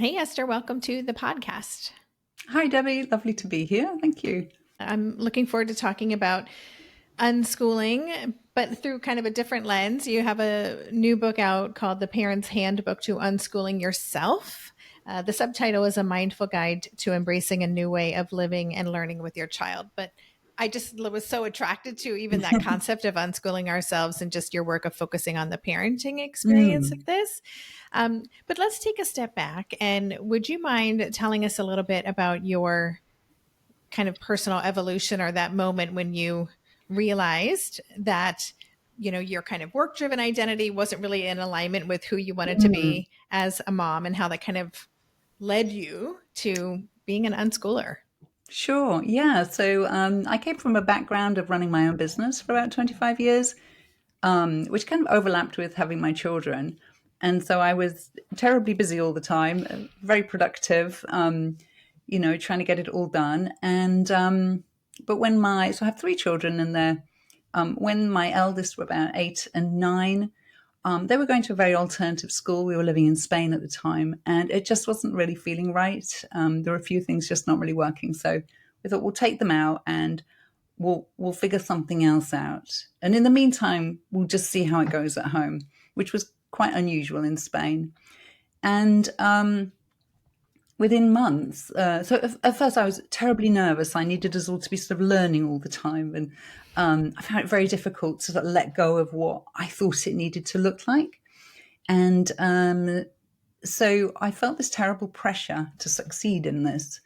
Hey, Esther, welcome to the podcast. Hi, Debbie. Lovely to be here. Thank you. I'm looking forward to talking about unschooling, but through kind of a different lens. You have a new book out called The Parent's Handbook to Unschooling Yourself. The subtitle is A Mindful Guide to Embracing a New Way of Living and Learning with Your Child. But I just was so attracted to even that concept of unschooling ourselves and just your work of focusing on the parenting experience of Mm, this. But let's take a step back. And would you mind telling us a little bit about your kind of personal evolution or that moment when you realized that your kind of work driven identity wasn't really in alignment with who you wanted to mm. be as a mom and how that kind of led you to being an unschooler. Sure. Yeah. So I came from a background of running my own business for about 25 years, which kind of overlapped with having my children. And so I was terribly busy all the time, very productive, trying to get it all done. But so I have three children, and when my eldest were about 8 and 9, they were going to a very alternative school. We were living in Spain at the time, and it just wasn't really feeling right. There were a few things just not really working. So we thought we'll take them out and we'll figure something else out. And in the meantime, we'll just see how it goes at home, which was quite unusual in Spain. And within months, at first I was terribly nervous. I needed us all to be sort of learning all the time, and I found it very difficult to sort of let go of what I thought it needed to look like. And so I felt this terrible pressure to succeed in this.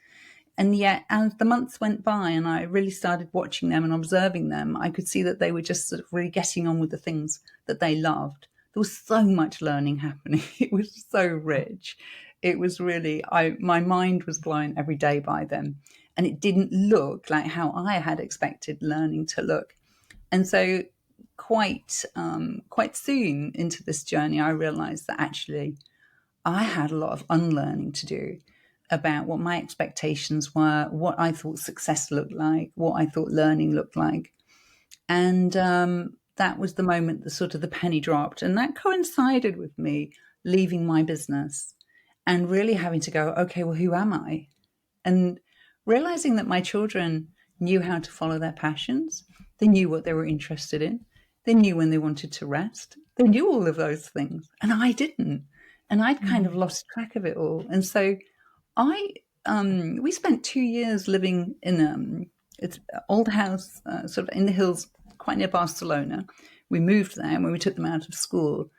And yet, as the months went by and I really started watching them and observing them, I could see that they were just sort of really getting on with the things that they loved. There was so much learning happening. It was so rich. It was really, my mind was blown every day by them. And it didn't look like how I had expected learning to look. And so quite soon into this journey, I realized that actually I had a lot of unlearning to do about what my expectations were, what I thought success looked like, what I thought learning looked like. And that was the moment the sort of the penny dropped. And that coincided with me leaving my business and really having to go, okay, well, who am I? And realizing that my children knew how to follow their passions. They knew what they were interested in. They knew when they wanted to rest. They knew all of those things. And I didn't. And I'd kind of Mm. lost track of it all. And so I we spent 2 years living in it's an old house, sort of in the hills, quite near Barcelona. We moved there when we took them out of school,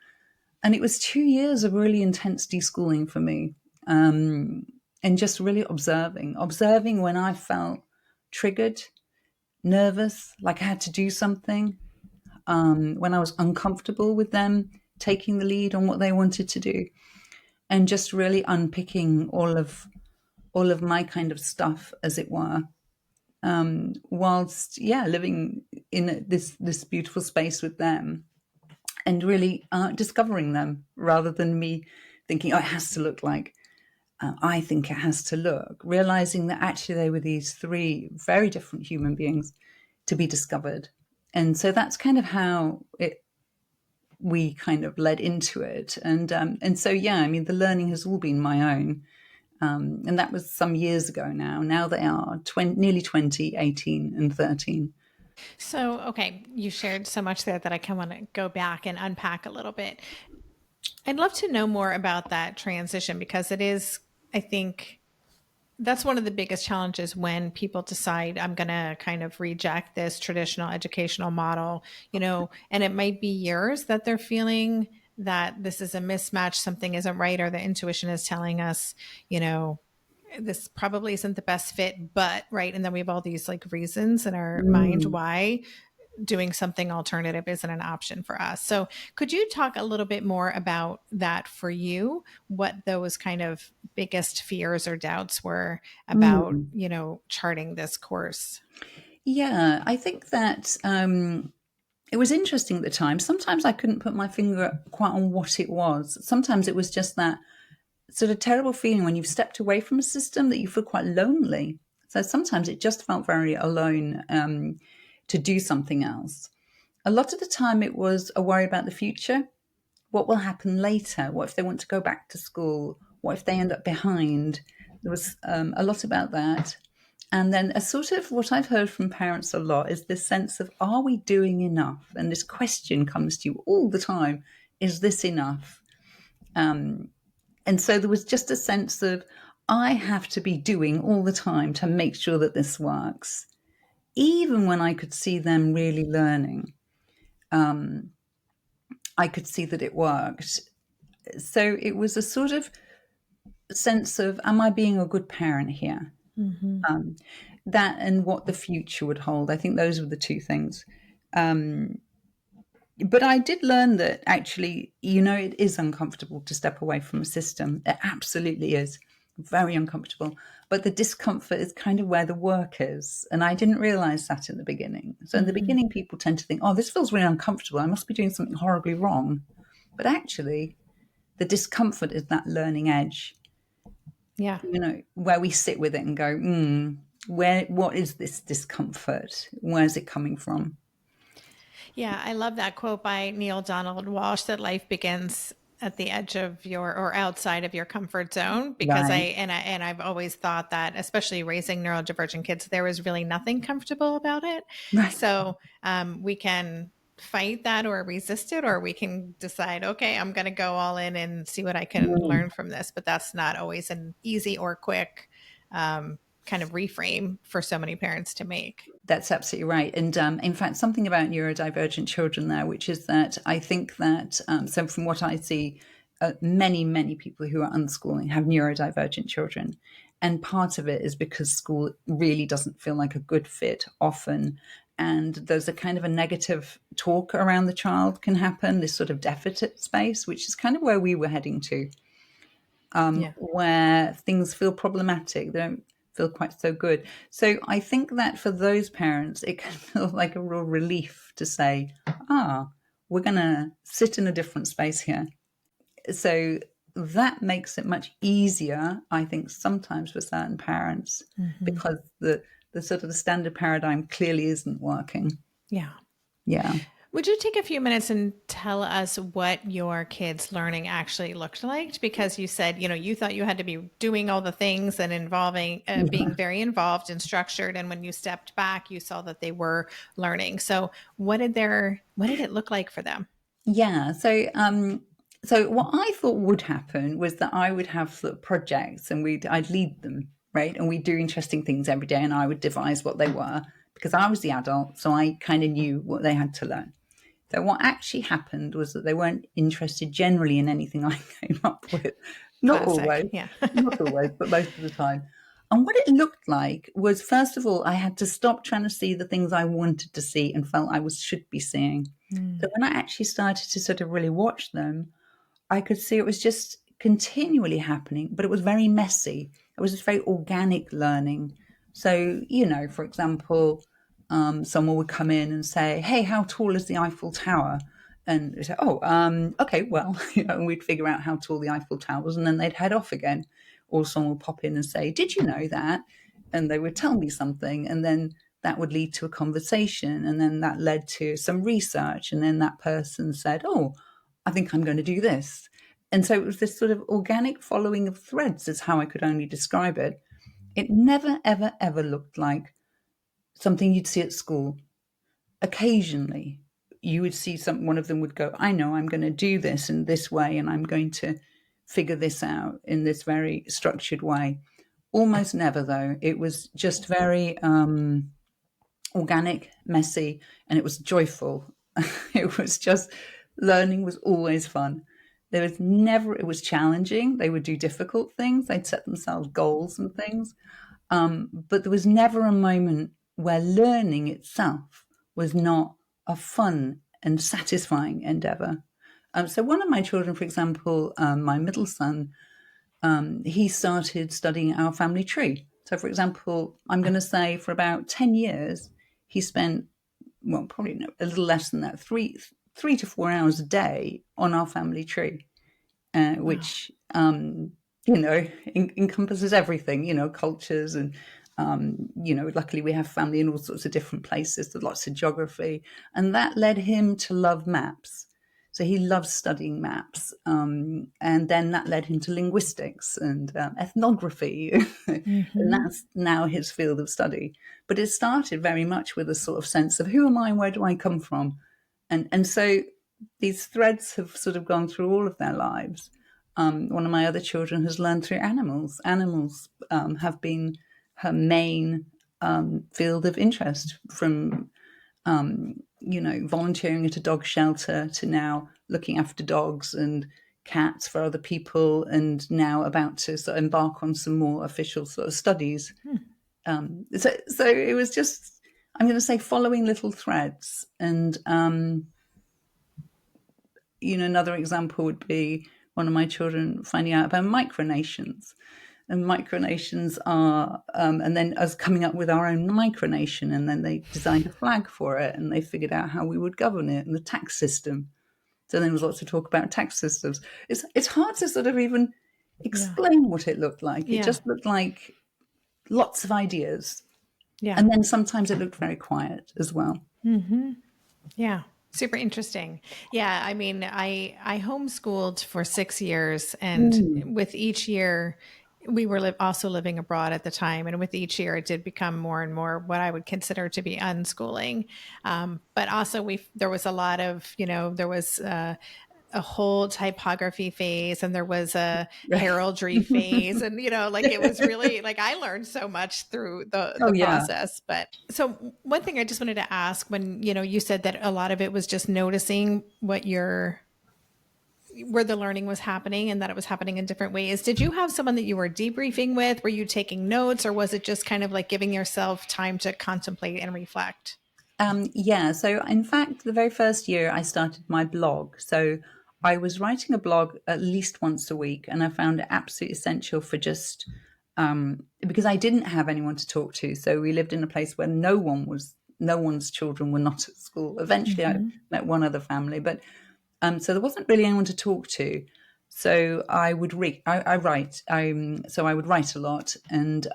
and it was 2 years of really intense deschooling for me, and just really observing when I felt triggered, nervous, like I had to do something, when I was uncomfortable with them taking the lead on what they wanted to do, and just really unpicking all of my kind of stuff, as it were, whilst living in this beautiful space with them, and really discovering them rather than me thinking, oh, it has to look like I think it has to look. Realizing that actually they were these three very different human beings to be discovered, and so that's kind of how we kind of led into it, and so I mean, the learning has all been my own. And that was some years ago now. Now they are nearly 20, 18 and 13. So, okay, you shared so much there that I kind of want to go back and unpack a little bit. I'd love to know more about that transition because it is, I think, that's one of the biggest challenges when people decide I'm going to kind of reject this traditional educational model, and it might be years that they're feeling that this is a mismatch, something isn't right, or the intuition is telling us, you know, this probably isn't the best fit, but right. And then we have all these like reasons in our mind Mm. why doing something alternative isn't an option for us. So, could you talk a little bit more about that for you? What those kind of biggest fears or doubts were about, Mm. charting this course? Yeah, I think that it was interesting at the time. Sometimes I couldn't put my finger quite on what it was. Sometimes it was just that sort of terrible feeling when you've stepped away from a system that you feel quite lonely. So sometimes it just felt very alone, to do something else. A lot of the time it was a worry about the future. What will happen later? What if they want to go back to school? What if they end up behind? There was a lot about that. And then a sort of what I've heard from parents a lot is this sense of, are we doing enough? And this question comes to you all the time, is this enough? And so there was just a sense of, I have to be doing all the time to make sure that this works. Even when I could see them really learning, I could see that it worked. So it was a sort of sense of, am I being a good parent here? Mm-hmm. That and what the future would hold. I think those were the two things. But I did learn that actually, it is uncomfortable to step away from a system. It absolutely is very uncomfortable. But the discomfort is kind of where the work is. And I didn't realize that in the beginning. So in the beginning, people tend to think, oh, this feels really uncomfortable. I must be doing something horribly wrong. But actually, the discomfort is that learning edge. Yeah. Where we sit with it and go, what is this discomfort? Where's it coming from? Yeah, I love that quote by Neil Donald Walsh that life begins at the edge of or outside of your comfort zone, because Right. I've always thought that, especially raising neurodivergent kids, there was really nothing comfortable about it. Right. So we can fight that or resist it, or we can decide, okay, I'm going to go all in and see what I can learn from this. But that's not always an easy or quick kind of reframe for so many parents to make. That's absolutely right. And in fact, something about neurodivergent children there, which is that I think that, so from what I see, many, many people who are unschooling have neurodivergent children. And part of it is because school really doesn't feel like a good fit often. And there's a kind of a negative talk around the child can happen, this sort of deficit space, which is kind of where we were heading to, where things feel problematic. They don't feel quite so good. So I think that for those parents, it can feel like a real relief to say, we're going to sit in a different space here. So that makes it much easier, I think, sometimes for certain parents, because the sort of the standard paradigm clearly isn't working. Yeah. Yeah. Would you take a few minutes and tell us what your kids' learning actually looked like? Because you said, you thought you had to be doing all the things and involving, being very involved and structured. And when you stepped back, you saw that they were learning. So what did it look like for them? Yeah. So what I thought would happen was that I would have sort of projects and I'd lead them, right? And we'd do interesting things every day and I would devise what they were because I was the adult. So I kind of knew what they had to learn. So what actually happened was that they weren't interested generally in anything I came up with. Not Classic. always, Yeah. not always, but most of the time. And what it looked like was, first of all, I had to stop trying to see the things I wanted to see and felt should be seeing. So when I actually started to sort of really watch them, I could see it was just continually happening, but it was very messy. It was just very organic learning. So, for example, someone would come in and say, hey, how tall is the Eiffel Tower? And they say, okay, well, and we'd figure out how tall the Eiffel Tower was, and then they'd head off again. Or someone would pop in and say, did you know that? And they would tell me something, and then that would lead to a conversation, and then that led to some research, and then that person said, oh, I think I'm going to do this. And so it was this sort of organic following of threads is how I could only describe it. It never, ever, ever looked like something you'd see at school. Occasionally, you would see one of them would go, I know I'm going to do this in this way, and I'm going to figure this out in this very structured way. Almost never, though. It was just very organic, messy, and it was joyful. It was just, learning was always fun. There was never, it was challenging. They would do difficult things. They'd set themselves goals and things. But there was never a moment where learning itself was not a fun and satisfying endeavor. So one of my children, for example, my middle son, he started studying our family tree. So, for example, I'm going to say for about 10 years, he spent, well, probably no, a little less than that, 3 to 4 hours a day on our family tree, which, encompasses everything, cultures and, luckily we have family in all sorts of different places, there's lots of geography. And that led him to love maps. So he loves studying maps. And then that led him to linguistics and ethnography. And Mm-hmm. that's now his field of study. But it started very much with a sort of sense of who am I and where do I come from? And so these threads have sort of gone through all of their lives. One of my other children has learned through animals. Animals have been her main field of interest, from volunteering at a dog shelter to now looking after dogs and cats for other people, and now about to sort of embark on some more official sort of studies. So it was just, I'm going to say, following little threads. And another example would be one of my children finding out about micronations. And micronations are, and then us coming up with our own micronation, and then they designed a flag for it, and they figured out how we would govern it and the tax system. So then there was lots of talk about tax systems. It's hard to sort of even Yeah. explain what it looked like. It Yeah. just looked like lots of ideas, Yeah. and then sometimes it looked very quiet as well. Mm-hmm. Yeah. Super interesting. Yeah. I mean, I homeschooled for 6 years, and Mm. with each year, we were also living abroad at the time. And with each year, it did become more and more what I would consider to be unschooling. But also there was a lot of, there was, a whole typography phase, and there was a heraldry phase, and like it was really like I learned so much through the Oh the yeah. process. But so one thing I just wanted to ask, when you said that a lot of it was just noticing where the learning was happening, and that it was happening in different ways, did you have someone that you were debriefing with? Were you taking notes, or was it just kind of like giving yourself time to contemplate and reflect? Yeah. So, in fact, the very first year I started my blog. So, I was writing a blog at least once a week, and I found it absolutely essential for just because I didn't have anyone to talk to. So, we lived in a place where no one's children were not at school. Eventually, I Mm-hmm. met one other family, but so there wasn't really anyone to talk to. So I would read, I write. So I would write a lot, and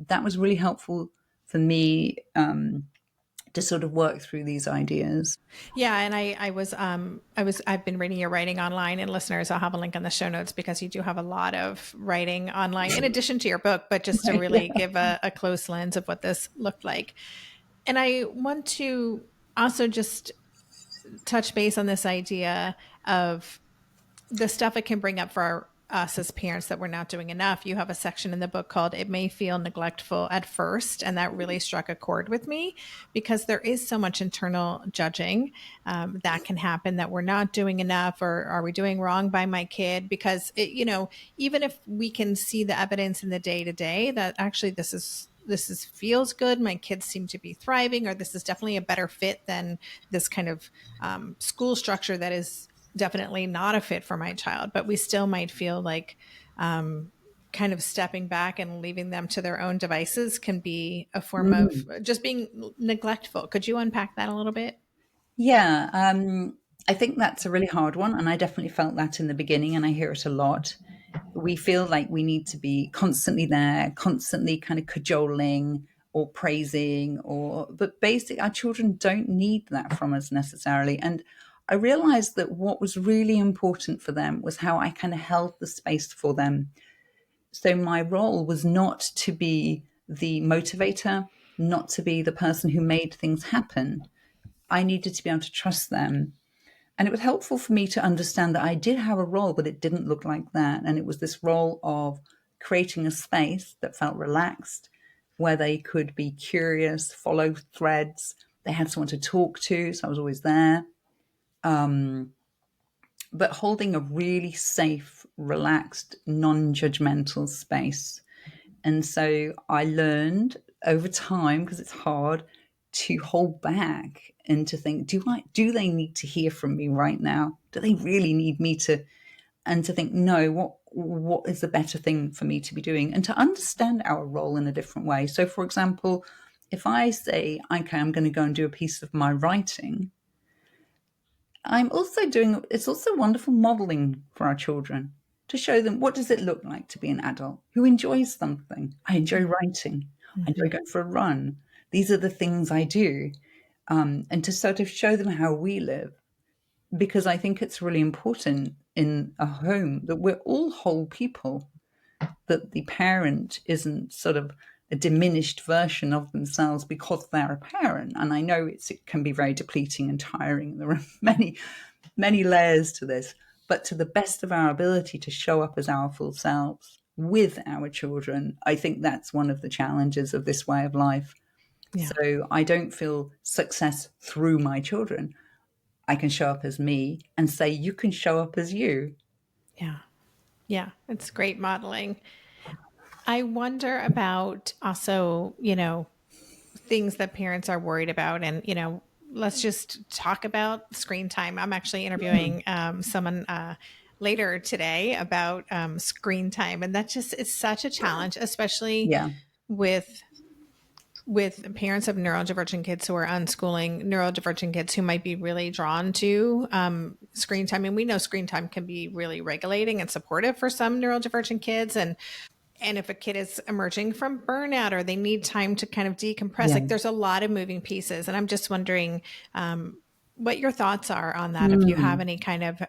that was really helpful for me to sort of work through these ideas. Yeah, and I've been reading your writing online, and listeners, I'll have a link in the show notes because you do have a lot of writing online in addition to your book, but just to really Yeah. give a close lens of what this looked like. And I want to also just touch base on this idea of the stuff it can bring up for us as parents, that we're not doing enough. You have a section in the book called "It May Feel Neglectful at First," and that really struck a chord with me because there is so much internal judging that can happen, that we're not doing enough, or are we doing wrong by my kid? Because even if we can see the evidence in the day to day that actually this is feels good, my kids seem to be thriving, or this is definitely a better fit than this kind of school structure that is definitely not a fit for my child, but we still might feel like kind of stepping back and leaving them to their own devices can be a form of Mm. just being neglectful. Could you unpack that a little bit? Yeah, I think that's a really hard one, and I definitely felt that in the beginning, and I hear it a lot. We feel like we need to be constantly there, constantly kind of cajoling or praising, but basically, our children don't need that from us necessarily. And I realized that what was really important for them was how I kind of held the space for them. So my role was not to be the motivator, not to be the person who made things happen. I needed to be able to trust them. And it was helpful for me to understand that I did have a role, but it didn't look like that. And it was this role of creating a space that felt relaxed, where they could be curious, follow threads. They had someone to talk to, so I was always there. But holding a really safe, relaxed, non judgmental space. And so I learned over time, because it's hard, to hold back and to think, do they need to hear from me right now? Do they really need me to? And to think, no, what is the better thing for me to be doing? And to understand our role in a different way. So, for example, if I say, okay, I'm going to go and do a piece of my writing, it's also wonderful modeling for our children, to show them, what does it look like to be an adult who enjoys something? I enjoy writing. I enjoy Mm-hmm. going for a run. These are the things I do. And to sort of show them how we live. because I think it's really important in a home that we're all whole people, that the parent isn't sort of a diminished version of themselves because they're a parent. And I know it can be very depleting and tiring. There are many layers to this, but to the best of our ability to show up as our full selves with our children, I think that's one of the challenges of this way of life. Yeah. So I don't feel success through my children. I can show up as me and say, you can show up as you. Yeah. Yeah. It's great modeling. I wonder about also, things that parents are worried about. And, let's just talk about screen time. I'm actually interviewing someone later today about screen time. And that just is such a challenge, especially Yeah. with parents of neurodivergent kids who are unschooling neurodivergent kids who might be really drawn to screen time. And we know screen time can be really regulating and supportive for some neurodivergent kids. And if a kid is emerging from burnout or they need time to kind of decompress, Yeah. like there's a lot of moving pieces. And I'm just wondering what your thoughts are on that. If you have any kind of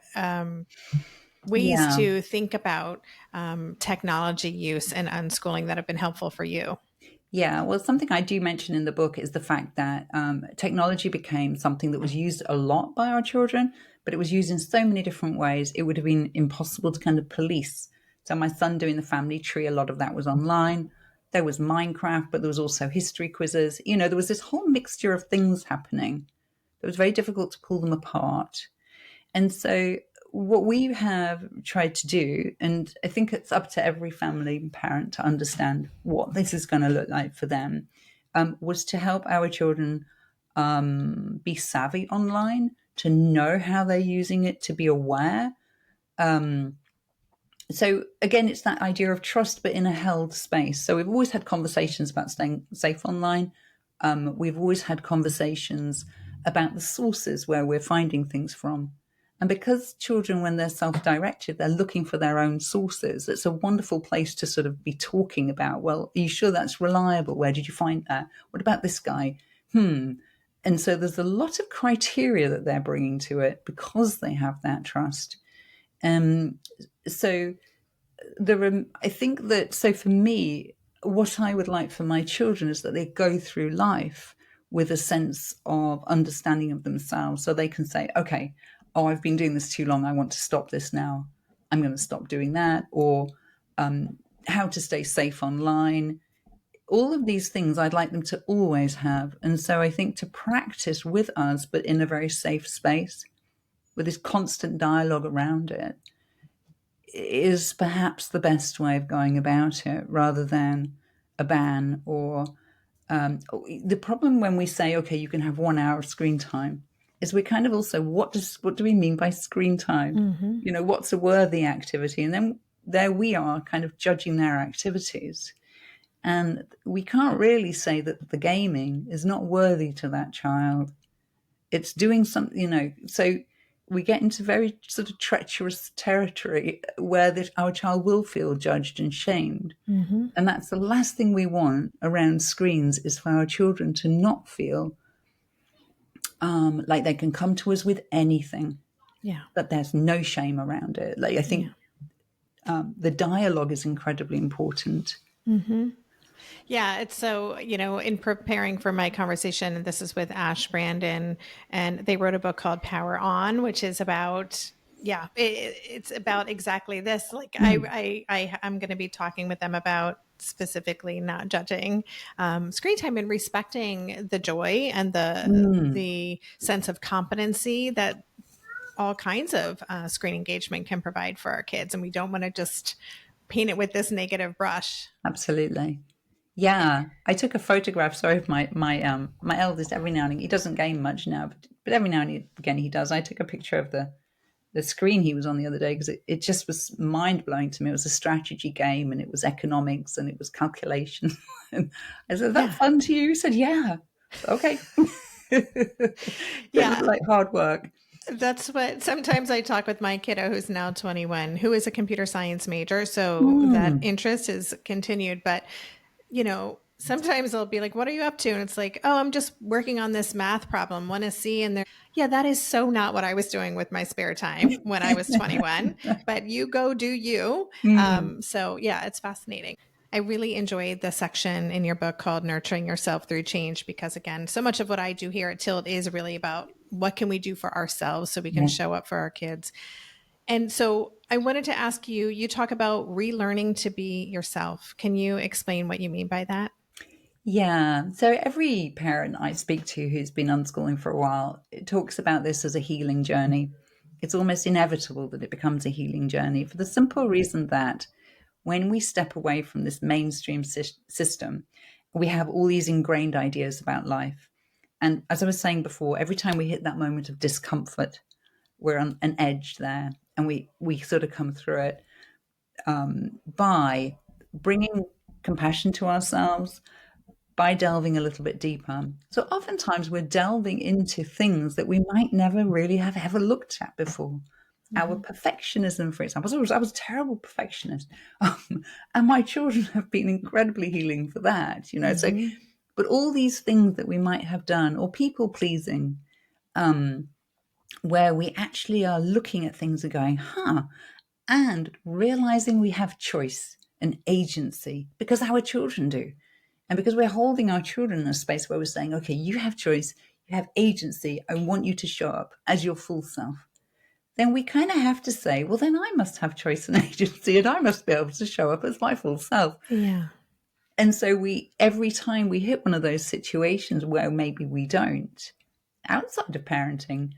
ways Yeah. to think about technology use and unschooling that have been helpful for you. Yeah, well, something I do mention in the book is the fact that technology became something that was used a lot by our children, but it was used in so many different ways, it would have been impossible to kind of police. So my son doing the family tree, a lot of that was online. There was Minecraft, but there was also history quizzes. There was this whole mixture of things happening. It was very difficult to pull them apart. And so what we have tried to do, and I think it's up to every family and parent to understand what this is going to look like for them, was to help our children be savvy online, to know how they're using it, to be aware. So again, it's that idea of trust, but in a held space. So we've always had conversations about staying safe online. We've always had conversations about the sources where we're finding things from. And because children, when they're self-directed, they're looking for their own sources. It's a wonderful place to sort of be talking about, well, are you sure that's reliable? Where did you find that? What about this guy? And so there's a lot of criteria that they're bringing to it because they have that trust. So I think that, so for me, what I would like for my children is that they go through life with a sense of understanding of themselves, so they can say, okay, I've been doing this too long, I want to stop this now, I'm going to stop doing that. Or how to stay safe online. All of these things I'd like them to always have. And so I think to practice with us, but in a very safe space, with this constant dialogue around it, is perhaps the best way of going about it, rather than a ban. Or the problem when we say, okay, you can have 1 hour of screen time, is we kind of also, what do we mean by screen time? What's a worthy activity? And then there we are kind of judging their activities. And we can't really say that the gaming is not worthy to that child. It's doing something, so we get into very sort of treacherous territory where our child will feel judged and shamed. And that's the last thing we want around screens, is for our children to not feel like they can come to us with anything. Yeah. That there's no shame around it. Like, I think the dialogue is incredibly important. Yeah, it's so, in preparing for my conversation, this is with Ash Brandon, and they wrote a book called Power On, which is about, it's about exactly this. Like I'm going to be talking with them about specifically not judging screen time and respecting the joy and the sense of competency that all kinds of screen engagement can provide for our kids. And we don't want to just paint it with this negative brush. Absolutely. Yeah, I took a photograph. Sorry, of my eldest. Every now and again, he doesn't game much now, but every now and again he does. I took a picture of the screen he was on the other day, because it just was mind blowing to me. It was a strategy game, and it was economics, and it was calculation. And I said, "Is that fun to you?" He said, "Yeah." Okay. It was like hard work. That's what sometimes I talk with my kiddo, who's now 21, who is a computer science major. So that interest is continued. But, sometimes they'll be like, what are you up to? And it's like, oh, I'm just working on this math problem, one is C. And they're, yeah, that is so not what I was doing with my spare time when I was 21, but you go do you. Mm, So yeah, it's fascinating. I really enjoyed the section in your book called Nurturing Yourself Through Change, because again, so much of what I do here at Tilt is really about what can we do for ourselves so we can yeah. show up for our kids. And so I wanted to ask you, you talk about relearning to be yourself. Can you explain what you mean by that? Yeah. So every parent I speak to who's been unschooling for a while, it talks about this as a healing journey. It's almost inevitable that it becomes a healing journey for the simple reason that when we step away from this mainstream system, we have all these ingrained ideas about life. And as I was saying before, every time we hit that moment of discomfort, we're on an edge there, and we sort of come through it by bringing compassion to ourselves, by delving a little bit deeper. So oftentimes we're delving into things that we might never really have ever looked at before. Our Mm-hmm. perfectionism, for example. I was a terrible perfectionist. And my children have been incredibly healing for that, you know. So, Mm-hmm. but all these things that we might have done, or people pleasing, where we actually are looking at things and going, huh, and realizing we have choice and agency because our children do. And because we're holding our children in a space where we're saying, okay, you have choice, you have agency, I want you to show up as your full self. Then we kind of have to say, well, then I must have choice and agency and I must be able to show up as my full self. Yeah. And so every time we hit one of those situations where maybe we don't, outside of parenting,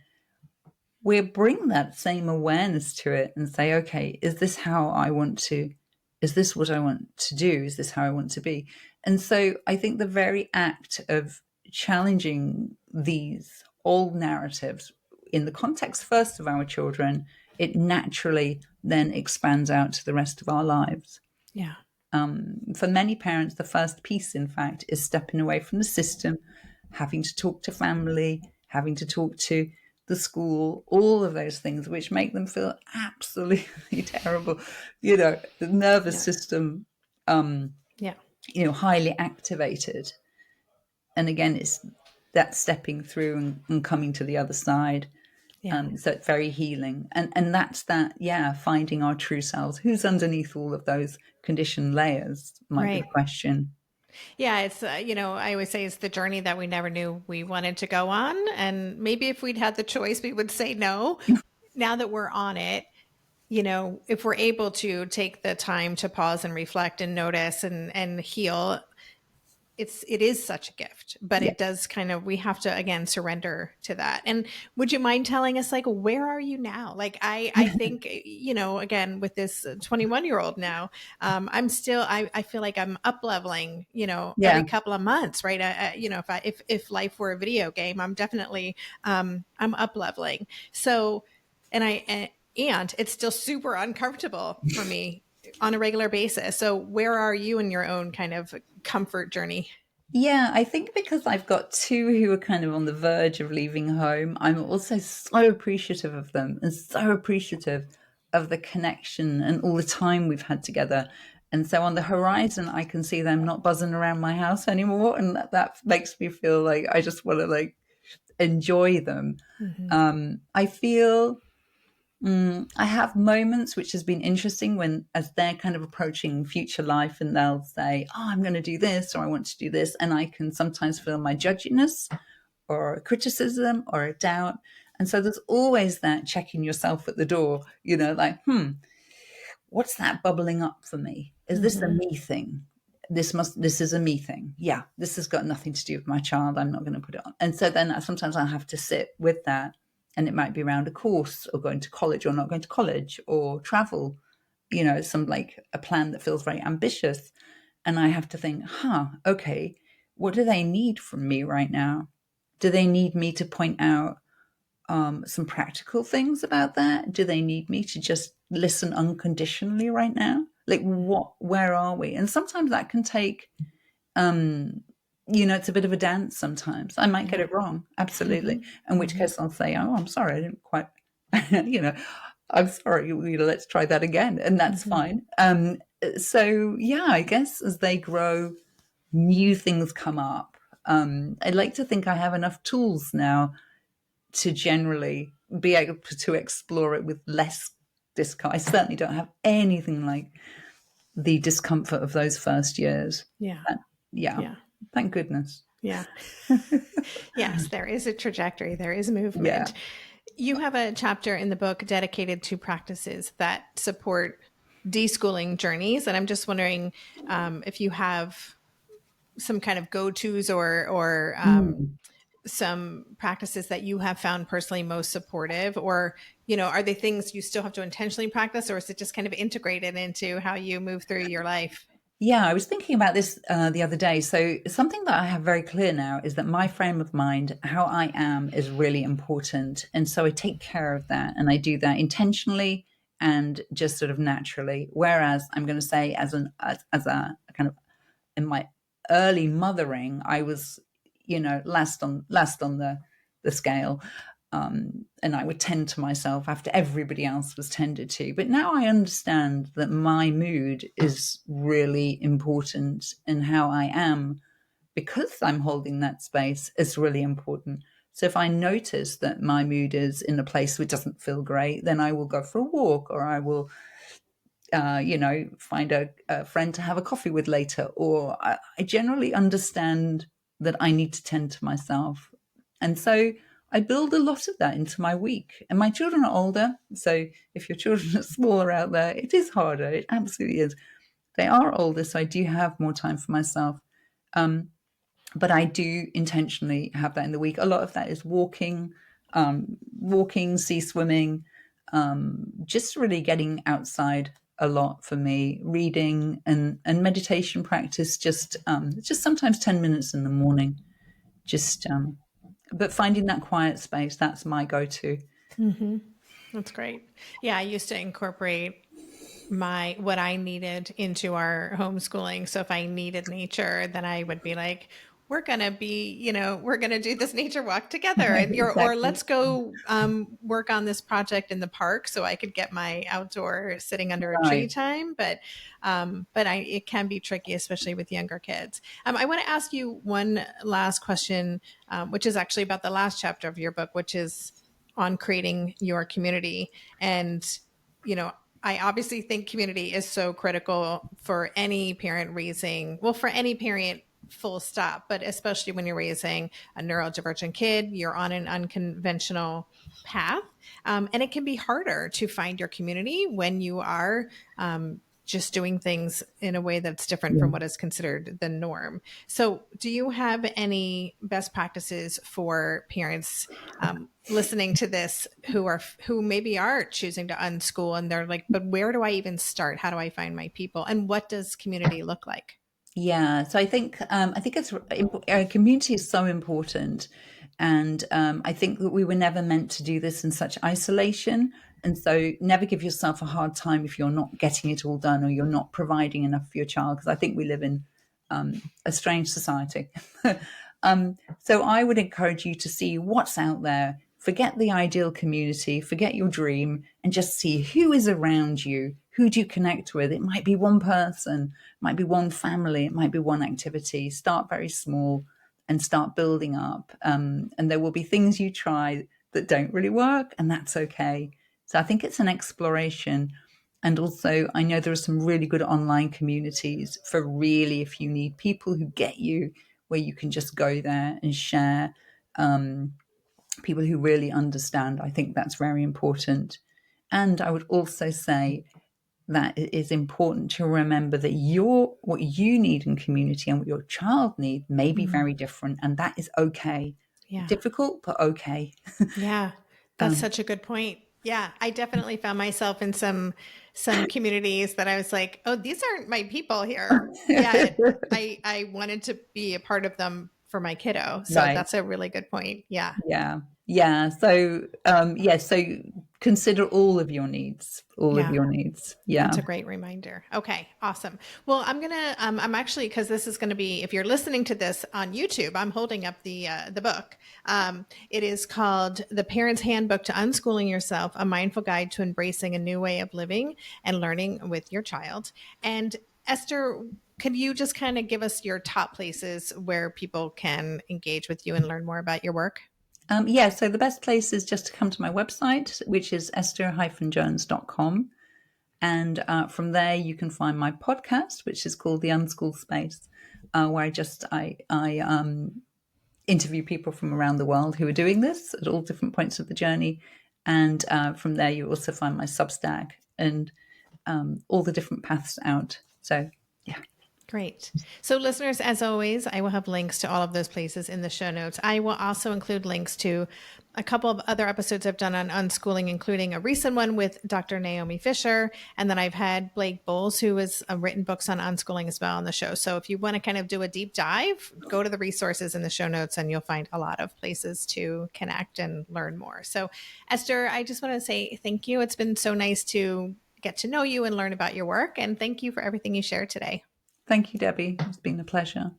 we bring that same awareness to it and say, okay, is this how I want to, is this what I want to do? Is this how I want to be? And so I think the very act of challenging these old narratives in the context first of our children, it naturally then expands out to the rest of our lives. Yeah. For many parents, the first piece, in fact, is stepping away from the system, having to talk to family, having to talk to the school, all of those things which make them feel absolutely terrible. You know, the nervous Yeah. system, Yeah. highly activated. And again, it's that stepping through and coming to the other side. Yeah. So it's very healing. And that's that, yeah, finding our true selves. Who's underneath all of those conditioned layers might be the Right. question. Yeah, it's I always say it's the journey that we never knew we wanted to go on, and maybe if we'd had the choice, we would say no. Now that we're on it, if we're able to take the time to pause and reflect and notice and heal, it is such a gift, but Yeah. it does kind of, we have to again surrender to that. And would you mind telling us, like, where are you now? Like, I think, again, with this 21-year-old now, I'm still, I feel like I'm up leveling, every Yeah. couple of months, right? If life were a video game, I'm definitely, I'm up leveling. So, and it's still super uncomfortable for me on a regular basis. So where are you in your own kind of comfort journey? Yeah, I think because I've got two who are kind of on the verge of leaving home, I'm also so appreciative of them and so appreciative of the connection and all the time we've had together. And so on the horizon, I can see them not buzzing around my house anymore. And that makes me feel like I just want to like enjoy them. Mm-hmm. I feel I have moments which has been interesting when, as they're kind of approaching future life, and they'll say, "Oh, I'm going to do this," or "I want to do this," and I can sometimes feel my judginess, or a criticism, or a doubt. And so there's always that checking yourself at the door, like, what's that bubbling up for me? Is this a Mm-hmm. me thing? This is a me thing. Yeah, this has got nothing to do with my child. I'm not going to put it on. And so then sometimes I'll have to sit with that, and it might be around a course or going to college or not going to college or travel, some like a plan that feels very ambitious. And I have to think, okay, what do they need from me right now? Do they need me to point out some practical things about that? Do they need me to just listen unconditionally right now? Like, where are we? And sometimes that can take, it's a bit of a dance sometimes. I might get Yeah. it wrong, absolutely. In which Mm-hmm. case I'll say, oh, I'm sorry, I didn't quite, you know, I'm sorry, let's try that again. And that's Mm-hmm. fine. So, yeah, I guess as they grow, new things come up. I'd like to think I have enough tools now to generally be able to explore it with less discomfort. I certainly don't have anything like the discomfort of those first years. Yeah. Yeah, Yeah. thank goodness. Yeah. Yes, there is a trajectory, there is Yeah. movement. You have a chapter in the book dedicated to practices that support deschooling journeys. And I'm just wondering if you have some kind of go-tos or some practices that you have found personally most supportive, or, are they things you still have to intentionally practice, or is it just kind of integrated into how you move through your life? Yeah, I was thinking about this the other day. So, something that I have very clear now is that my frame of mind, how I am, is really important. And so I take care of that, and I do that intentionally and just sort of naturally. Whereas I'm going to say, as a kind of in my early mothering, I was, last on the scale. And I would tend to myself after everybody else was tended to. But now I understand that my mood is really important, and how I am, because I'm holding that space, is really important. So if I notice that my mood is in a place which doesn't feel great, then I will go for a walk, or I will, find a friend to have a coffee with later. Or I generally understand that I need to tend to myself. And so I build a lot of that into my week. And my children are older. So if your children are smaller out there, it is harder. It absolutely is. They are older. So I do have more time for myself. But I do intentionally have that in the week. A lot of that is walking, sea swimming, just really getting outside a lot for me. Reading and meditation practice, just sometimes 10 minutes in the morning. Just but finding that quiet space, that's my go-to. That's great. Yeah, I used to incorporate what I needed into our homeschooling. So if I needed nature, then I would be like, we're gonna do this nature walk together, and or Exactly. let's go work on this project in the park, so I could get my outdoor sitting under a tree Right. time. But it can be tricky, especially with younger kids. I want to ask you one last question, which is actually about the last chapter of your book, which is on creating your community. And, I obviously think community is so critical for any parent raising, well, for any parent full stop, but especially when you're raising a neurodivergent kid, you're on an unconventional path. And it can be harder to find your community when you are just doing things in a way that's different Yeah. from what is considered the norm. So, do you have any best practices for parents listening to this who maybe are choosing to unschool, and they're like, but where do I even start? How do I find my people? And what does community look like? Yeah, so I think it's community is so important, and I think that we were never meant to do this in such isolation, and so never give yourself a hard time if you're not getting it all done, or you're not providing enough for your child, because I think we live in a strange society. So I would encourage you to see what's out there. Forget the ideal community, forget your dream, and just see who is around you. Who do you connect with? It might be one person, it might be one family, it might be one activity. Start very small and start building up. And there will be things you try that don't really work, and that's okay. So I think it's an exploration. And also, I know there are some really good online communities for really, if you need people who get you, where you can just go there and share, people who really understand. I think that's very important. And I would also say that it is important to remember that what you need in community and what your child needs may be Mm, very different, and that is okay. yeah. Difficult, but okay. Yeah, that's such a good point. Yeah, I definitely found myself in some communities that I was like, "Oh, these aren't my people here." Yet I wanted to be a part of them for my kiddo. So Right. that's a really good point. Yeah. Yeah. Yeah. So, so consider all of your needs, all of Yeah. your needs. Yeah. That's a great reminder. Okay, awesome. Well, I'm actually, because this is going to be, if you're listening to this on YouTube, I'm holding up the book. It is called The Parent's Handbook to Unschooling Yourself: A Mindful Guide to Embracing a New Way of Living and Learning with Your Child. And Esther, Could you just kind of give us your top places where people can engage with you and learn more about your work? Yeah, so the best place is just to come to my website, which is esther-jones.com. And from there, you can find my podcast, which is called the Unschool Space, where I interview people from around the world who are doing this at all different points of the journey. And from there, you also find my Substack and all the different paths out. So, yeah. Great. So, listeners, as always, I will have links to all of those places in the show notes. I will also include links to a couple of other episodes I've done on unschooling, including a recent one with Dr. Naomi Fisher. And then I've had Blake Bowles, who has written books on unschooling as well on the show. So, if you want to kind of do a deep dive, go to the resources in the show notes and you'll find a lot of places to connect and learn more. So, Esther, I just want to say thank you. It's been so nice to get to know you and learn about your work. And thank you for everything you shared today. Thank you, Debbie. It's been a pleasure.